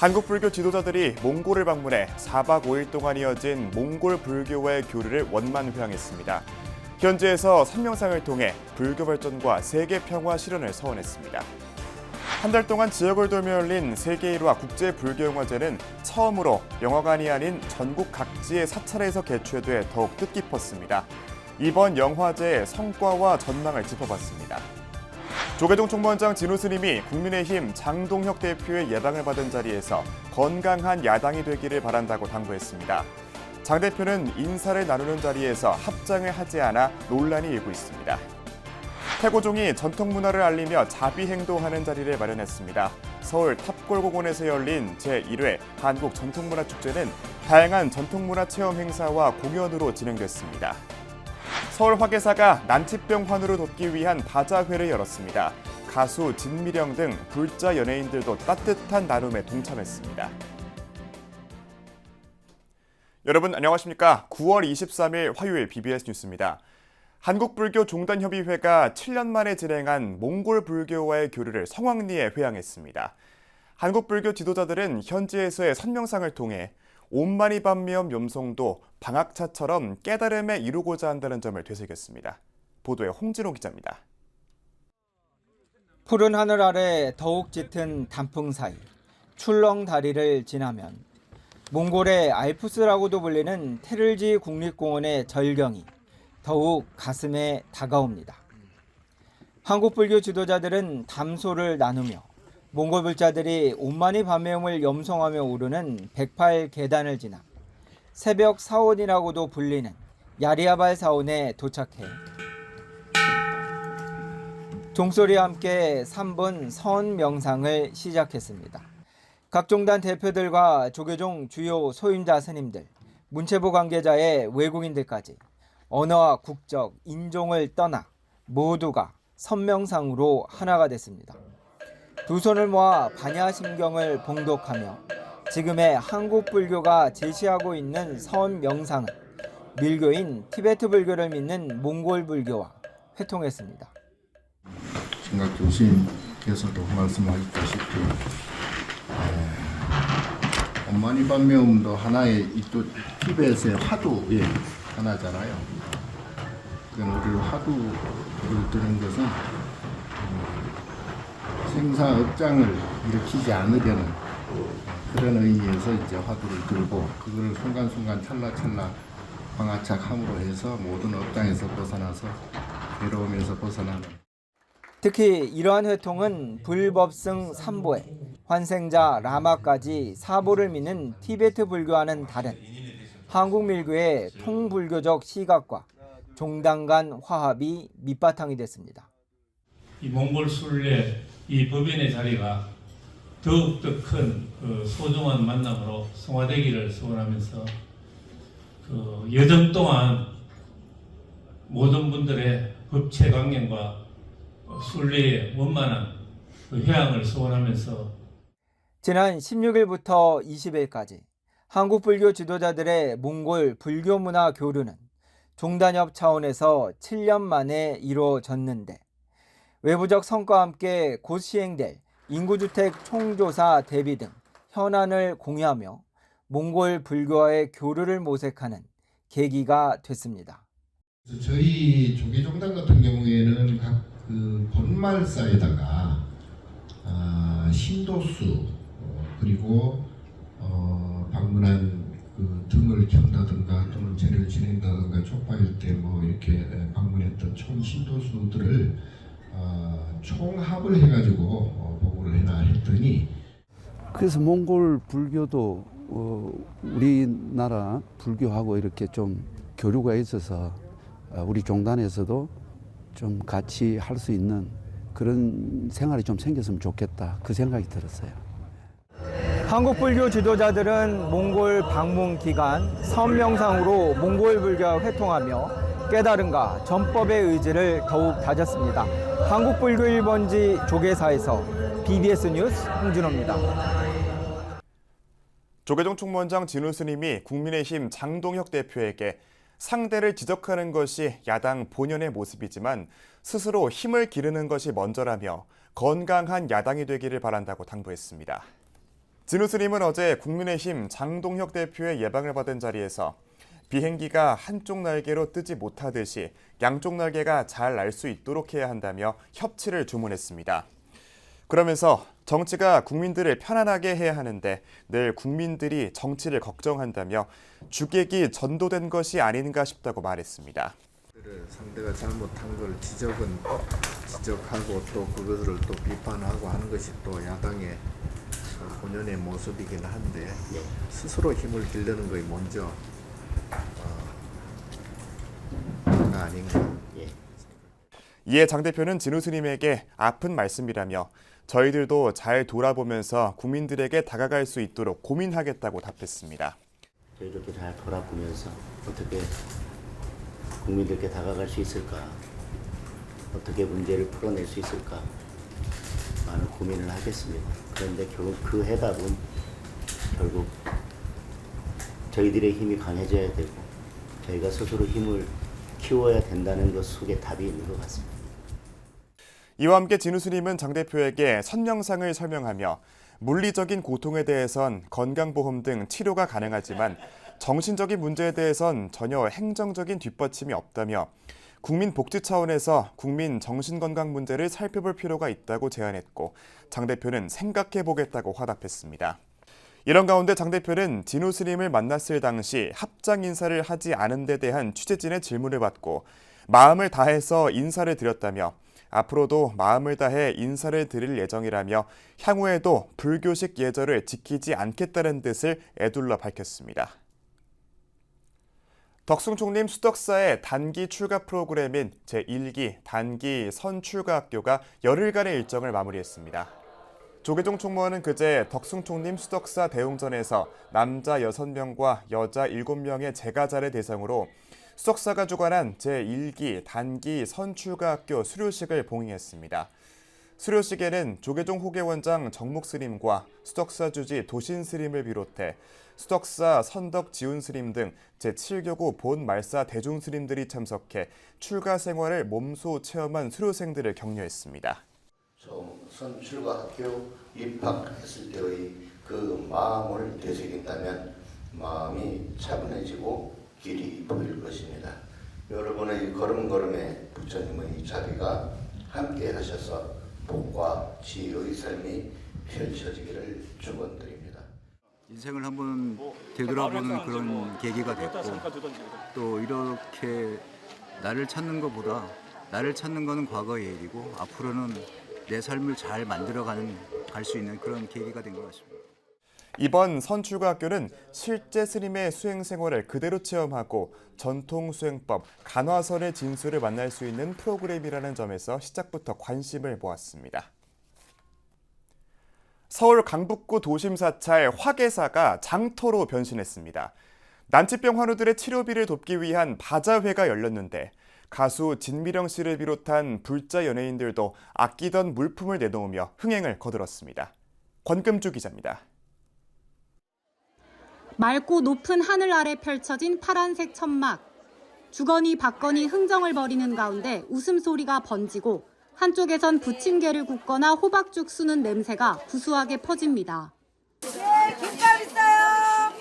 한국 불교 지도자들이 몽골을 방문해 4박 5일 동안 이어진 몽골 불교와의 교류를 원만회항했습니다. 현지에서 선명상을 통해 불교 발전과 세계 평화 실현을 서원했습니다. 한 달 동안 지역을 돌며 열린 세계 1화 국제 불교영화제는 처음으로 영화관이 아닌 전국 각지의 사찰에서 개최돼 더욱 뜻깊었습니다. 이번 영화제의 성과와 전망을 짚어봤습니다. 조계종 총무원장 진우 스님이 국민의힘 장동혁 대표의 예방을 받은 자리에서 건강한 야당이 되기를 바란다고 당부했습니다. 장 대표는 인사를 나누는 자리에서 합장을 하지 않아 논란이 일고 있습니다. 태고종이 전통문화를 알리며 자비행동하는 자리를 마련했습니다. 서울 탑골공원에서 열린 제1회 한국전통문화축제는 다양한 전통문화 체험 행사와 공연으로 진행됐습니다. 서울 화계사가 난치병 환우를 돕기 위한 바자회를 열었습니다. 가수 진미령 등 불자 연예인들도 따뜻한 나눔에 동참했습니다. 여러분 안녕하십니까? 9월 23일 화요일 BBS 뉴스입니다. 한국불교종단협의회가 7년 만에 진행한 몽골 불교와의 교류를 성황리에 회항했습니다. 한국불교 지도자들은 현지에서의 선명상을 통해 옴마니밤미엄 염송도 방학차처럼 깨달음에 이루고자 한다는 점을 되새겼습니다. 보도에 홍진호 기자입니다. 푸른 하늘 아래 더욱 짙은 단풍 사이 출렁다리를 지나면 몽골의 알프스라고도 불리는 테를지 국립공원의 절경이 더욱 가슴에 다가옵니다. 한국 불교 지도자들은 담소를 나누며 몽골 불자들이 옴마니 밤메움을 염송하며 오르는 108계단을 지나 새벽 사원이라고도 불리는 야리아발 사원에 도착해 종소리와 함께 3분 선 명상을 시작했습니다. 각 종단 대표들과 조계종 주요 소임자 스님들, 문체부 관계자의 외국인들까지 언어와 국적, 인종을 떠나 모두가 선명상으로 하나가 됐습니다. 두 손을 모아 반야심경을 봉독하며 지금의 한국 불교가 제시하고 있는 선명상은 밀교인 티베트 불교를 믿는 몽골 불교와 회통했습니다. 생각 교수님께서도 말씀하셨다시피 옴마니 밤메움도 하나의 또 티베트의 화두의 하나잖아요. 그러니까 우리 화두를 드는 것은 생사업장을 일으키지 않으려는 그런 의미에서 이제 화두를 들고 그걸 순간순간 찰나찰나 방아착함으로 해서 모든 업장에서 벗어나서 괴로움에서 벗어나는. 특히 이러한 회통은 불법승 3보에 환생자 라마까지 4보를 믿는 티베트 불교와는 다른 한국 밀교의 통불교적 시각과 종단 간 화합이 밑바탕이 됐습니다. 이 몽골 순례 이 법인의 자리가 더욱더 큰 소중한 만남으로 성화되기를 소원하면서 여정 동안 모든 분들의 법체 강령과 순례의 원만한 회항을 소원하면서 지난 16일부터 20일까지 한국 불교 지도자들의 몽골 불교 문화 교류는 종단협 차원에서 7년 만에 이루어졌는데 외부적 성과와 함께 곧 시행될 인구주택 총조사 대비 등 현안을 공유하며 몽골 불교와의 교류를 모색하는 계기가 됐습니다. 저희 조계종단 같은 경우에는 각 본말사에다가 신도수 그리고 방문한 등을 켠다든가 또는 제를 지낸다든가 촉파일 때 뭐 이렇게 방문했던 총 신도수들을 총합을 해가지고 보고를 해놔 했더니 그래서 몽골 불교도 우리나라 불교하고 이렇게 좀 교류가 있어서 우리 종단에서도 좀 같이 할 수 있는 그런 생활이 좀 생겼으면 좋겠다 그 생각이 들었어요. 한국 불교 지도자들은 몽골 방문 기간 선명상으로 몽골 불교와 회통하며 깨달음과 전법의 의지를 더욱 다졌습니다. 한국 불교 1번지 조계사에서 BBS 뉴스 홍진호입니다. 조계종 총무원장 진우 스님이 국민의힘 장동혁 대표에게 상대를 지적하는 것이 야당 본연의 모습이지만 스스로 힘을 기르는 것이 먼저라며 건강한 야당이 되기를 바란다고 당부했습니다. 진우 스님은 어제 국민의힘 장동혁 대표의 예방을 받은 자리에서 비행기가 한쪽 날개로 뜨지 못하듯이 양쪽 날개가 잘 날 수 있도록 해야 한다며 협치를 주문했습니다. 그러면서 정치가 국민들을 편안하게 해야 하는데 늘 국민들이 정치를 걱정한다며 주객이 전도된 것이 아닌가 싶다고 말했습니다. 상대가 잘못한 걸 지적하고 또 그것을 또 비판하고 하는 것이 또 야당의 본연의 모습이긴 한데 스스로 힘을 기르는 것이 먼저 아닌가. 이에 장 대표는 진우 스님에게 아픈 말씀이라며 저희들도 잘 돌아보면서 국민들에게 다가갈 수 있도록 고민하겠다고 답했습니다. 저희들도 잘 돌아보면서 어떻게 국민들께 다가갈 수 있을까, 어떻게 문제를 풀어낼 수 있을까 많은 고민을 하겠습니다. 그런데 결국 그 해답은 결국 저희들의 힘이 강해져야 되고 저희가 스스로 힘을 키워야 된다는 것 속에 답이 있는 것 같습니다. 이와 함께 진우 스님은 장 대표에게 선명상을 설명하며 물리적인 고통에 대해선 건강보험 등 치료가 가능하지만 정신적인 문제에 대해선 전혀 행정적인 뒷받침이 없다며 국민 복지 차원에서 국민 정신건강 문제를 살펴볼 필요가 있다고 제안했고 장 대표는 생각해보겠다고 화답했습니다. 이런 가운데 장 대표는 진우 스님을 만났을 당시 합장 인사를 하지 않은 데 대한 취재진의 질문을 받고 마음을 다해서 인사를 드렸다며 앞으로도 마음을 다해 인사를 드릴 예정이라며 향후에도 불교식 예절을 지키지 않겠다는 뜻을 에둘러 밝혔습니다. 덕숭 총림 수덕사의 단기 출가 프로그램인 제1기 단기 선출가학교가 열흘간의 일정을 마무리했습니다. 조계종 총무원은 그제 덕숭 총림 수덕사 대웅전에서 남자 6명과 여자 7명의 제가자를 대상으로 수덕사가 주관한 제1기 단기 선출가학교 수료식을 봉행했습니다. 수료식에는 조계종 호계원장 정묵 스님과 수덕사 주지 도신 스님을 비롯해 수덕사 선덕 지훈 스님 등 제7교구 본 말사 대중 스님들이 참석해 출가 생활을 몸소 체험한 수료생들을 격려했습니다. 처음 선출가학교 입학했을 때의 그 마음을 되새긴다면 마음이 차분해지고 길이 보일 것입니다. 여러분의 걸음걸음에 부처님의 자비가 함께 하셔서 복과 지혜의 삶이 펼쳐지기를 축원드립니다. 인생을 한번 되돌아보는 그런 계기가 됐고 또 이렇게 나를 찾는 것보다 나를 찾는 것은 과거의 일이고 앞으로는 내 삶을 잘 만들어갈 수 있는 그런 계기가 된 것 같습니다. 이번 선출가학교는 실제 스님의 수행 생활을 그대로 체험하고 전통 수행법, 간화선의 진수를 만날 수 있는 프로그램이라는 점에서 시작부터 관심을 모았습니다. 서울 강북구 도심 사찰 화계사가 장터로 변신했습니다. 난치병 환우들의 치료비를 돕기 위한 바자회가 열렸는데 가수 진미령 씨를 비롯한 불자 연예인들도 아끼던 물품을 내놓으며 흥행을 거들었습니다. 권금주 기자입니다. 맑고 높은 하늘 아래 펼쳐진 파란색 천막. 주거니 받거니 흥정을 벌이는 가운데 웃음소리가 번지고 한쪽에선 부침개를 굽거나 호박죽 수는 냄새가 구수하게 퍼집니다. 네, 김밥 있어요.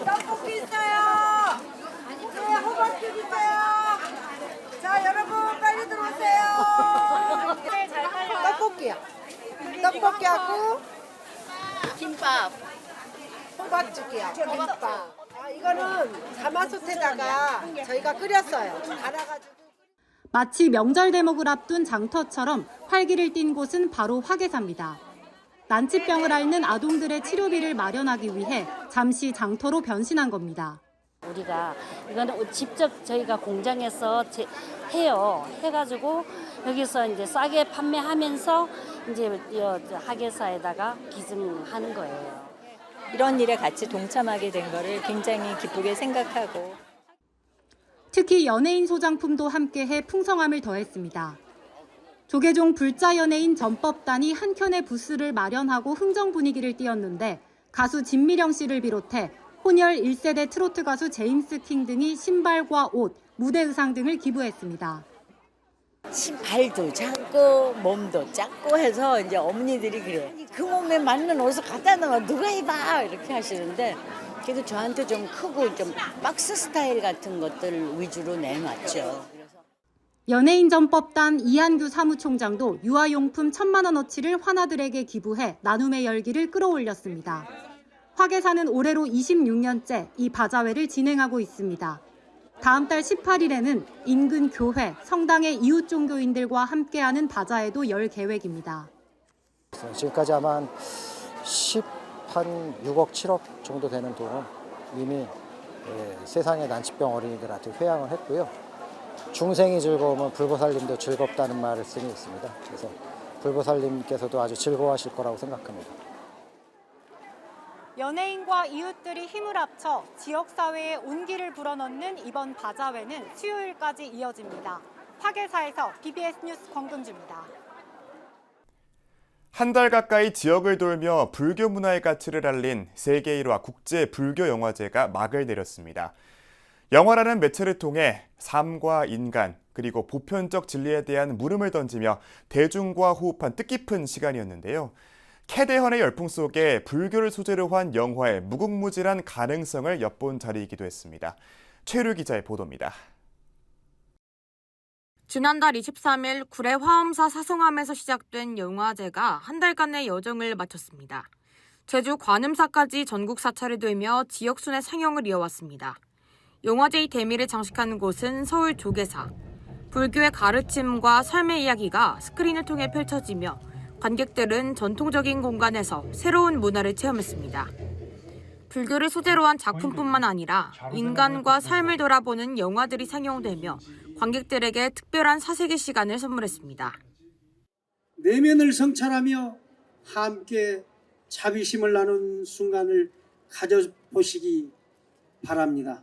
떡볶이 있어요. 네, 호박죽 있어요. 자, 여러분 빨리 들어오세요. 떡볶이요. 떡볶이하고 김밥. 호박죽이요. 김밥. 이거는 가마솥에다가 저희가 끓였어요. 갈아가지고. 마치 명절 대목을 앞둔 장터처럼 활기를 띤 곳은 바로 화계사입니다. 난치병을 앓는 아동들의 치료비를 마련하기 위해 잠시 장터로 변신한 겁니다. 우리가 이거는 직접 저희가 공장에서 해요. 해가지고 여기서 이제 싸게 판매하면서 이제 화계사에다가 기증하는 거예요. 이런 일에 같이 동참하게 된 거를 굉장히 기쁘게 생각하고 특히 연예인 소장품도 함께해 풍성함을 더했습니다. 조계종 불자 연예인 전법단이 한켠에 부스를 마련하고 흥정 분위기를 띄웠는데 가수 진미령 씨를 비롯해 혼혈 1세대 트로트 가수 제임스 킹 등이 신발과 옷, 무대 의상 등을 기부했습니다. 신발도 작고 몸도 작고 해서 이제 어머니들이 그래. 그 몸에 맞는 옷을 갖다 놓아 누가 입어 이렇게 하시는데 그래도 저한테 좀 크고 좀 박스 스타일 같은 것들 위주로 내놨죠. 연예인 전법단 이한규 사무총장도 유아용품 1,000만 원어치를 환아들에게 기부해 나눔의 열기를 끌어올렸습니다. 화계사는 올해로 26년째 이 바자회를 진행하고 있습니다. 다음 달 18일에는 인근 교회, 성당의 이웃 종교인들과 함께하는 바자회도 열 계획입니다. 지금까지 아마 한 6억, 7억 정도 되는 돈은 이미 세상의 난치병 어린이들한테 회양을 했고요. 중생이 즐거우면 불보살님도 즐겁다는 말씀이 있습니다. 그래서 불보살님께서도 아주 즐거워하실 거라고 생각합니다. 연예인과 이웃들이 힘을 합쳐 지역사회에 온기를 불어넣는 이번 바자회는 수요일까지 이어집니다. 화계사에서 BBS 뉴스 권금주입니다. 한 달 가까이 지역을 돌며 불교 문화의 가치를 알린 세계 1화 국제 불교 영화제가 막을 내렸습니다. 영화라는 매체를 통해 삶과 인간, 그리고 보편적 진리에 대한 물음을 던지며 대중과 호흡한 뜻깊은 시간이었는데요. 캐대헌의 열풍 속에 불교를 소재로 한 영화의 무궁무진한 가능성을 엿본 자리이기도 했습니다. 최류 기자의 보도입니다. 지난달 23일 구례 화엄사 사성암에서 시작된 영화제가 한 달간의 여정을 마쳤습니다. 제주 관음사까지 전국 사찰이 되며 지역 순회 상영을 이어왔습니다. 영화제의 대미를 장식하는 곳은 서울 조계사. 불교의 가르침과 삶의 이야기가 스크린을 통해 펼쳐지며 관객들은 전통적인 공간에서 새로운 문화를 체험했습니다. 불교를 소재로 한 작품뿐만 아니라 인간과 삶을 돌아보는 영화들이 상영되며 관객들에게 특별한 사색의 시간을 선물했습니다. 내면을 성찰하며 함께 자비심을 나눈 순간을 가져보시기 바랍니다.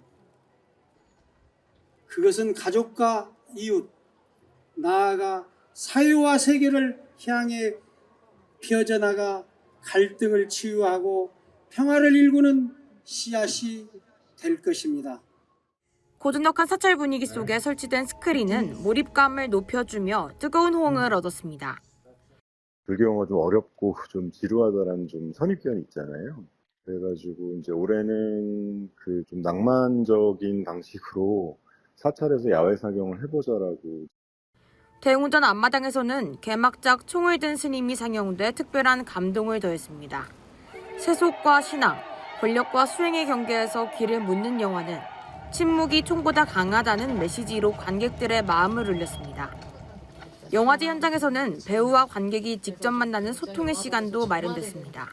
그것은 가족과 이웃, 나아가 사회와 세계를 향해 펴져나가 갈등을 치유하고 평화를 일구는 씨앗이 될 것입니다. 고즈넉한 사찰 분위기 속에 설치된 스크린은 몰입감을 높여주며 뜨거운 호응을 얻었습니다. 불교 영화 좀 어렵고 좀 지루하다라는 좀 선입견이 있잖아요. 그래가지고 이제 올해는 그 좀 낭만적인 방식으로 사찰에서 야외 상영을 해보자라고. 대웅전 앞마당에서는 개막작 총을 든 스님이 상영돼 특별한 감동을 더했습니다. 세속과 신앙, 권력과 수행의 경계에서 귀를 묻는 영화는 침묵이 총보다 강하다는 메시지로 관객들의 마음을 울렸습니다. 영화제 현장에서는 배우와 관객이 직접 만나는 소통의 시간도 마련됐습니다.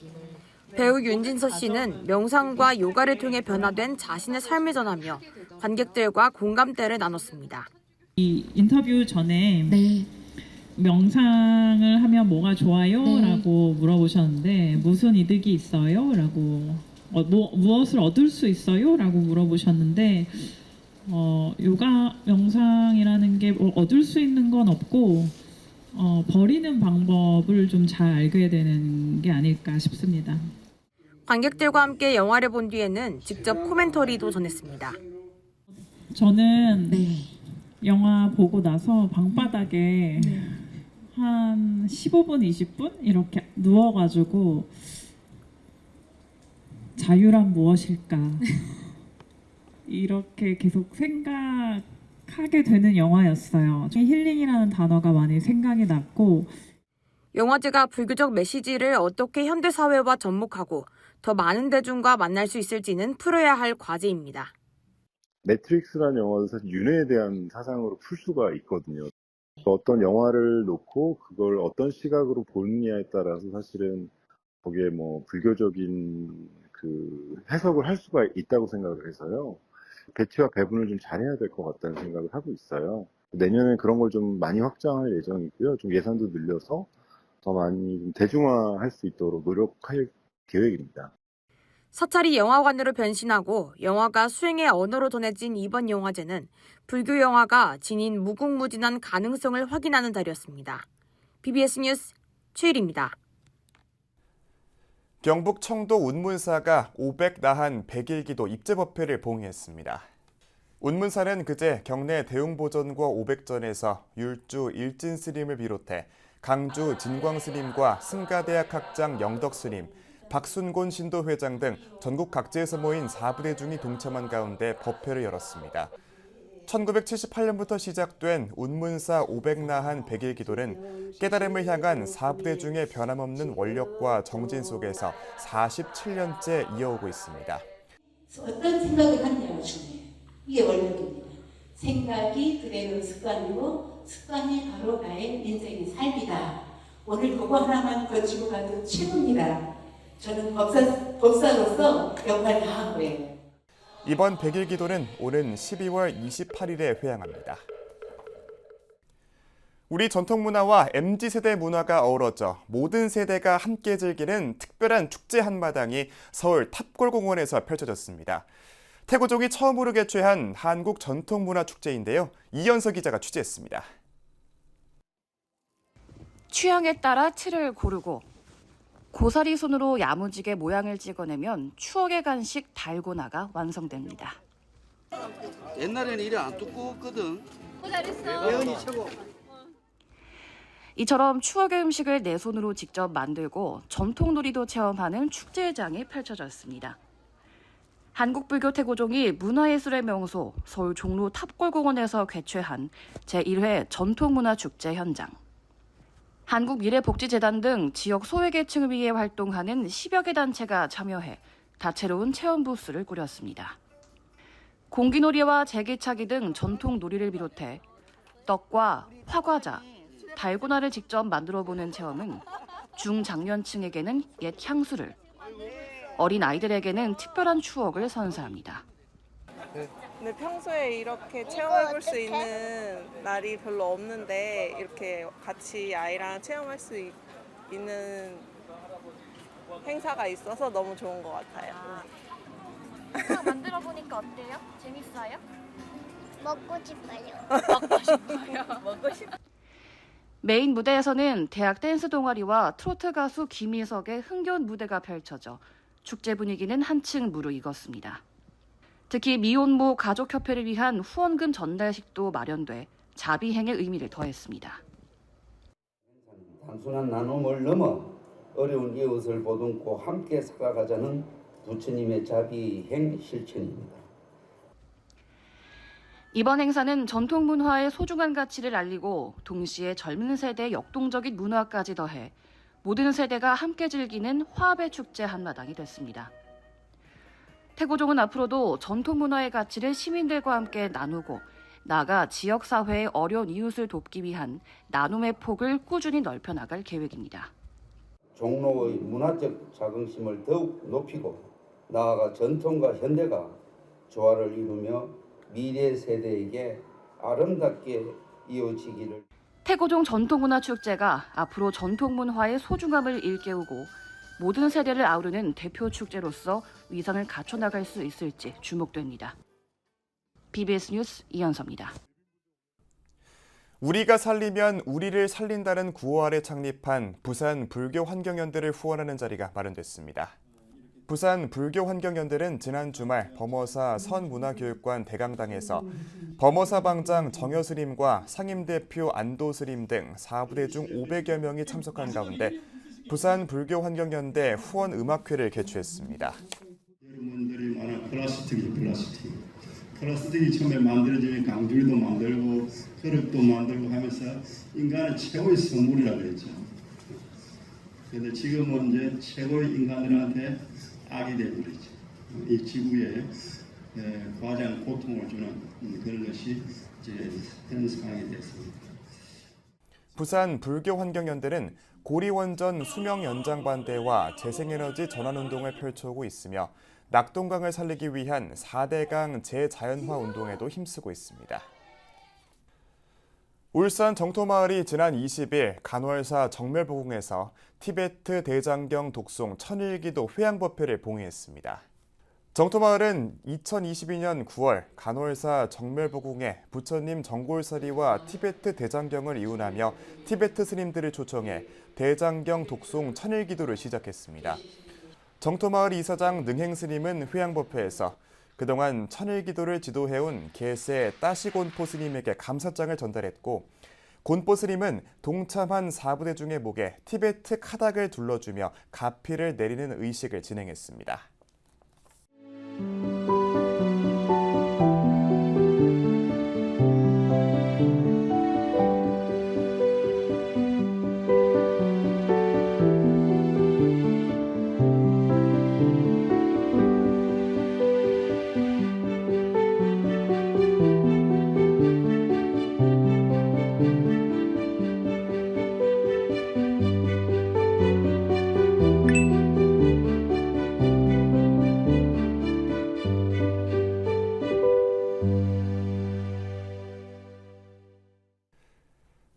배우 윤진서 씨는 명상과 요가를 통해 변화된 자신의 삶을 전하며 관객들과 공감대를 나눴습니다. 이 인터뷰 전에 명상을 하면 뭐가 좋아요? 라고 물어보셨는데 무슨 이득이 있어요? 라고 무엇을 얻을 수 있어요? 라고 물어보셨는데 요가 명상이라는 게 얻을 수 있는 건 없고 버리는 방법을 좀 잘 알게 되는 게 아닐까 싶습니다. 관객들과 함께 영화를 본 뒤에는 직접 코멘터리도 전했습니다. 저는 영화 보고 나서 방바닥에 한 15분, 20분 이렇게 누워가지고 자유란 무엇일까 이렇게 계속 생각하게 되는 영화였어요. 힐링이라는 단어가 많이 생각이 났고 영화제가 불교적 메시지를 어떻게 현대사회와 접목하고 더 많은 대중과 만날 수 있을지는 풀어야 할 과제입니다. 매트릭스라는 영화도 사실 윤회에 대한 사상으로 풀 수가 있거든요. 어떤 영화를 놓고 그걸 어떤 시각으로 보느냐에 따라서 사실은 거기에 뭐 불교적인 그 해석을 할 수가 있다고 생각을 해서요. 배치와 배분을 좀 잘해야 될 것 같다는 생각을 하고 있어요. 내년에 그런 걸 좀 많이 확장할 예정이고요. 좀 예산도 늘려서 더 많이 좀 대중화할 수 있도록 노력할 계획입니다. 사찰이 영화관으로 변신하고 영화가 수행의 언어로 전해진 이번 영화제는 불교 영화가 지닌 무궁무진한 가능성을 확인하는 달이었습니다. BBS 뉴스 최일입니다. 경북 청도 운문사가 500나한 100일기도 입제법회를 봉의했습니다. 운문사는 그제 경내 대웅보전과 500전에서 율주 일진스님을 비롯해 강주 진광스님과 승가대학 학장 영덕스님, 박순곤 신도회장 등 전국 각지에서 모인 4부대중이 동참한 가운데 법회를 열었습니다. 1978년부터 시작된 운문사 500나한 100일 기도는 깨달음을 향한 4부대중의 변함없는 원력과 정진 속에서 47년째 이어오고 있습니다. 어떤 생각을 하느냐가 중요해요. 이게 원력입니다. 생각이 그대로 습관이고 습관이 바로 나의 인생의 삶이다. 오늘 그거 하나만 거치고 가도 최고입니다. 저는 법사로서 역할 다 한 거예요. 이번 100일 기도는 오는 12월 28일에 회양합니다. 우리 전통문화와 MZ세대 문화가 어우러져 모든 세대가 함께 즐기는 특별한 축제 한마당이 서울 탑골공원에서 펼쳐졌습니다. 태고족이 처음으로 개최한 한국 전통문화축제인데요. 이연서 기자가 취재했습니다. 취향에 따라 틀을 고르고 고사리 손으로 야무지게 모양을 찍어내면 추억의 간식 달고나가 완성됩니다. 옛날에는 이래 안 두꺼웠거든. 예은이 최고. 이처럼 추억의 음식을 내 손으로 직접 만들고 전통놀이도 체험하는 축제장이 펼쳐졌습니다. 한국불교 태고종이 문화예술의 명소 서울 종로 탑골공원에서 개최한 제1회 전통문화축제 현장. 한국미래복지재단 등 지역 소외계층을 위해 활동하는 10여 개 단체가 참여해 다채로운 체험 부스를 꾸렸습니다. 공기놀이와 제기차기 등 전통놀이를 비롯해 떡과 화과자, 달고나를 직접 만들어보는 체험은 중장년층에게는 옛 향수를, 어린 아이들에게는 특별한 추억을 선사합니다. 근데 평소에 이렇게 체험해볼 수 있는 날이 별로 없는데 이렇게 같이 아이랑 체험할 수 있는 행사가 있어서 너무 좋은 것 같아요. 만들어 보니까 어때요? 재밌어요? 먹고 싶어요. 먹고 싶어요. 메인 무대에서는 대학 댄스 동아리와 트로트 가수 김희석의 흥겨운 무대가 펼쳐져 축제 분위기는 한층 무르익었습니다. 특히 미혼모 가족협회를 위한 후원금 전달식도 마련돼 자비행의 의미를 더했습니다. 단순한 나눔을 넘어 어려운 이웃을 보듬고 함께 살아가자는 부처님의 자비행 실천입니다. 이번 행사는 전통문화의 소중한 가치를 알리고 동시에 젊은 세대의 역동적인 문화까지 더해 모든 세대가 함께 즐기는 화합의 축제 한마당이 됐습니다. 태고종은 앞으로도 전통문화의 가치를 시민들과 함께 나누고 나아가 지역사회의 어려운 이웃을 돕기 위한 나눔의 폭을 꾸준히 넓혀나갈 계획입니다. 종로의 문화적 자긍심을 더욱 높이고 나아가 전통과 현대가 조화를 이루며 미래 세대에게 아름답게 이어지기를. 태고종 전통문화축제가 앞으로 전통문화의 소중함을 일깨우고 모든 세대를 아우르는 대표 축제로서 위상을 갖춰나갈 수 있을지 주목됩니다. BBS 뉴스 이연서입니다. 우리가 살리면 우리를 살린다는 구호 아래 창립한 부산 불교환경연대를 후원하는 자리가 마련됐습니다. 부산 불교환경연대는 지난 주말 범어사 선문화교육관 대강당에서 범어사 방장 정여스님과 상임대표 안도스님 등 4부대 중 500여 명이 참석한 가운데 부산 불교환경연대 후원음악회를 개최했습니다. 여러분들이 말하는 플라스틱이 처음에 만들어지면 강줄도 만들고 그릇도 만들고 하면서 인간은 최고의 선물이라고 그랬죠. 그런데 지금은 이제 최고의 인간들한테 악이 되어버리죠. 이 지구에 가장 고통을 주는 그런 것이 이제 현 상황이 됐습니다. 부산 불교환경연대는 고리원전 수명 연장 반대와 재생에너지 전환운동을 펼쳐오고 있으며 낙동강을 살리기 위한 4대강 재자연화 운동에도 힘쓰고 있습니다. 울산 정토마을이 지난 20일 간월사 정멸보궁에서 티베트 대장경 독송 천일기도 회양법회를 봉의했습니다. 정토마을은 2022년 9월 간월사 정멸보궁에 부처님 정골사리와 티베트 대장경을 이운하며 티베트 스님들을 초청해 대장경 독송 천일기도를 시작했습니다. 정토마을 이사장 능행스님은 회양법회에서 그동안 천일기도를 지도해온 개세 따시곤포 스님에게 감사장을 전달했고, 곤포 스님은 동참한 4부대 중의 목에 티베트 카닥을 둘러주며 가피를 내리는 의식을 진행했습니다.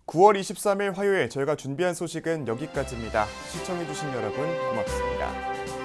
(9월 23일) 화요일 저희가 준비한 소식은 여기까지입니다. 시청해주신 여러분 고맙습니다.